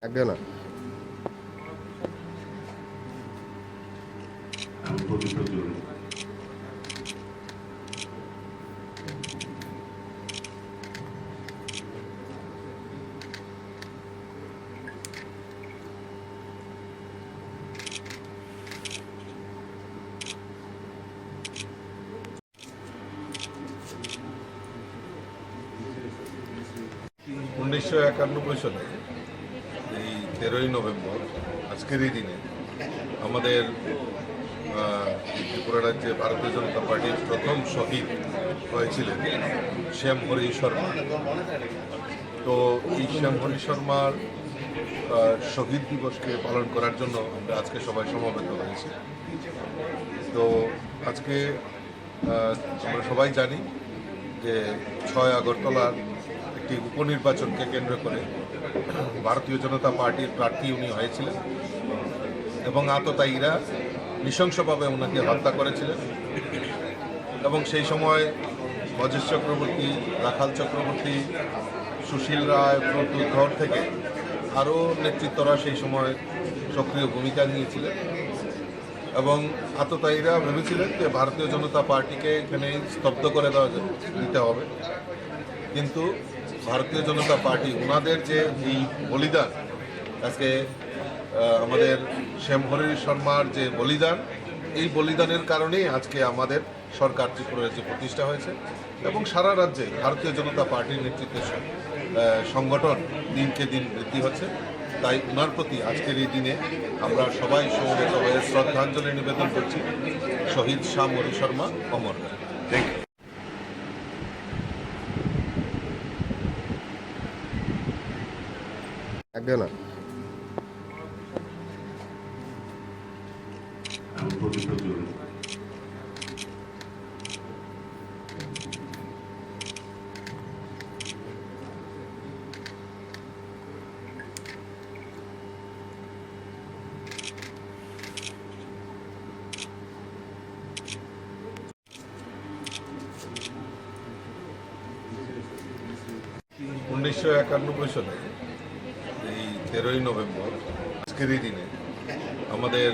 একদম না। জরুরি। 1991 সালে এই 13ই নভেম্বর আজকের এই দিনে আমাদের ত্রিপুরা রাজ্যে ভারতীয় জনতা পার্টির প্রথম শহীদ হয়েছিলেন শ্যামহরি শর্মা। তো এই শ্যামহরি শর্মার শহীদ দিবসকে পালন করার জন্য আমরা আজকে সবাই সমবেত হয়েছি। তো আজকে আমরা সবাই জানি যে 6 আগরতলার একটি উপনির্বাচনকে কেন্দ্র করে ভারতীয় জনতা পার্টির প্রার্থী উনি হয়েছিলেন এবং আততায়ীরা নৃশংসভাবে ওনাকে হত্যা করেছিলেন। এবং সেই সময় ব্রজেশ চক্রবর্তী, রাখাল চক্রবর্তী, সুশীল রায় প্রত্যুর থেকে আরও নেতৃত্বরা সেই সময় সক্রিয় ভূমিকা নিয়েছিলেন এবং আততায়ীরা ভেবেছিলেন যে ভারতীয় জনতা পার্টিকে এখানে স্তব্ধ করে দিতে হবে। কিন্তু ভারতীয় জনতা পার্টি ওনাদের যে এই বলিদান, আজকে আমাদের শ্যামহরি শর্মার যে বলিদান, এই বলিদানের কারণেই আজকে আমাদের সরকার ত্রিপুরা রাজ্যে প্রতিষ্ঠা হয়েছে এবং সারা রাজ্যে ভারতীয় জনতা পার্টির নেতৃত্বে সংগঠন দিনকে দিন বৃদ্ধি হচ্ছে। তাই ওনার প্রতি আজকের এই দিনে আমরা সবাই সমবেত হয়ে শ্রদ্ধাঞ্জলি নিবেদন করছি। শহীদ শ্যামহরি শর্মা অমর। Thank you. একদম না। জরুরি। 1991 সালে এই 13ই নভেম্বর আজকের এই দিনে আমাদের